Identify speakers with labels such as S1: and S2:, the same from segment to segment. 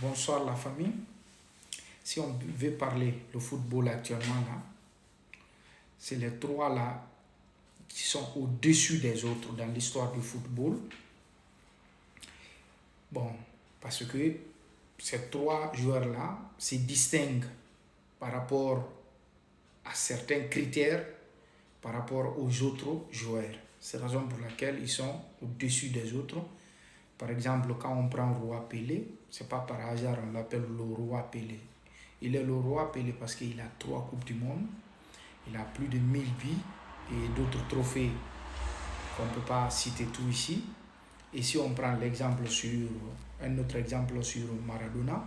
S1: Bonsoir la famille. Si on veut parler le football actuellement là, c'est les trois là qui sont au-dessus des autres dans l'histoire du football. Bon, parce que ces trois joueurs-là se distinguent par rapport à certains critères par rapport aux autres joueurs. C'est la raison pour laquelle ils sont au-dessus des autres. Par exemple, quand on prend Roi Pelé, c'est pas par hasard on l'appelle le Roi Pelé. Il est le Roi Pelé parce qu'il a 3 Coupes du Monde, il a plus de 1000 buts et d'autres trophées qu'on ne peut pas citer tout ici. Et si on prend un autre exemple sur Maradona,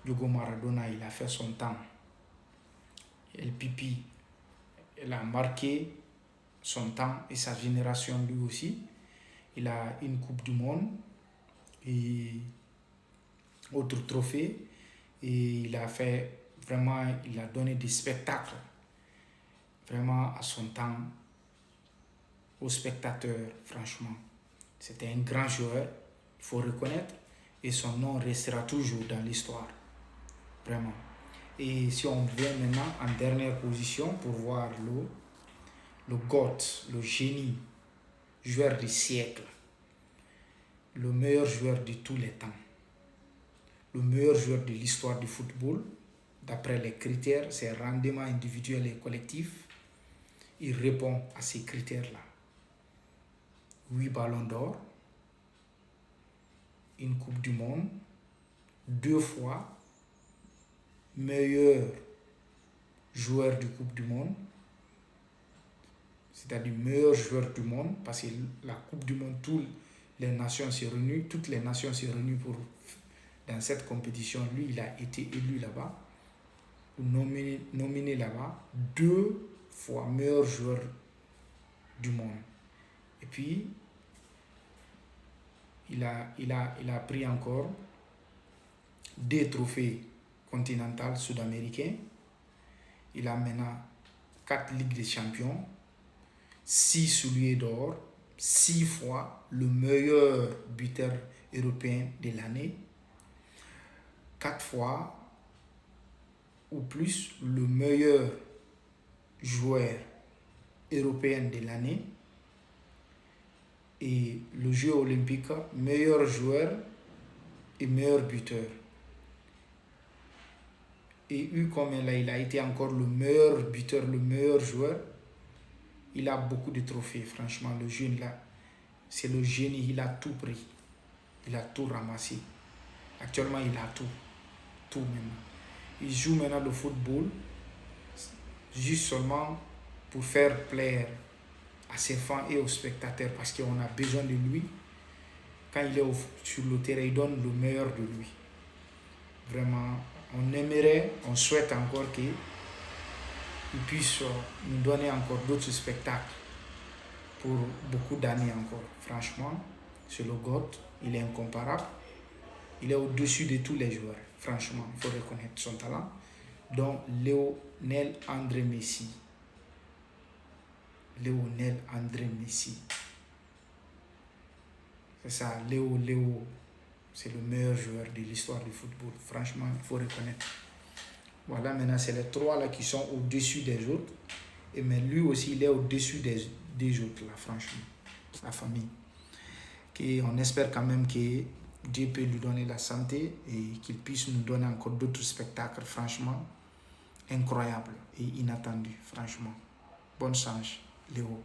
S1: Diego Maradona, il a fait son temps. El Pipi, il a marqué son temps et sa génération lui aussi. Il a une Coupe du Monde et autres trophées. Et il a donné des spectacles vraiment à son temps aux spectateurs, franchement. C'était un grand joueur, il faut reconnaître, et son nom restera toujours dans l'histoire, vraiment. Et si on vient maintenant en dernière position pour voir le GOAT, le génie, joueur du siècle, le meilleur joueur de tous les temps, le meilleur joueur de l'histoire du football, d'après les critères, ses rendements individuels et collectifs, il répond à ces critères-là. 8 ballons d'or, une Coupe du Monde, 2 fois meilleur joueur de Coupe du Monde, c'est-à-dire meilleur joueur du monde, parce que la Coupe du Monde, toutes les nations se réunissent dans cette compétition. Lui, il a été élu là-bas, nominé là-bas, 2 fois meilleur joueur du monde. Et puis, il a pris encore 2 trophées continentaux sud-américains. Il a maintenant 4 Ligues des Champions, 6 souliers d'or, 6 fois le meilleur buteur européen de l'année, 4 fois ou plus le meilleur joueur européen de l'année, et le jeu olympique, meilleur joueur et meilleur buteur. Et comme il a été encore le meilleur buteur, le meilleur joueur, il a beaucoup de trophées. Franchement, le jeune là, c'est le génie, il a tout pris. Il a tout ramassé. Actuellement, il a tout. Tout maintenant. Il joue maintenant le football juste seulement pour faire plaisir à ses fans et aux spectateurs parce qu'on a besoin de lui. Quand il est sur le terrain, il donne le meilleur de lui. Vraiment, on souhaite encore qu'il puisse nous donner encore d'autres spectacles pour beaucoup d'années encore. Franchement, c'est le GOAT, il est incomparable. Il est au-dessus de tous les joueurs. Franchement, il faut reconnaître son talent. Donc, Lionel André Messi. Lionel André Messi. C'est ça, Léo, c'est le meilleur joueur de l'histoire du football. Franchement, il faut reconnaître. Voilà, maintenant, c'est les 3 là qui sont au-dessus des autres. Mais lui aussi, il est au-dessus des autres, là, franchement. La famille. On espère quand même que Dieu peut lui donner la santé et qu'il puisse nous donner encore d'autres spectacles, franchement, incroyables et inattendus, franchement. Bonne chance, Léo.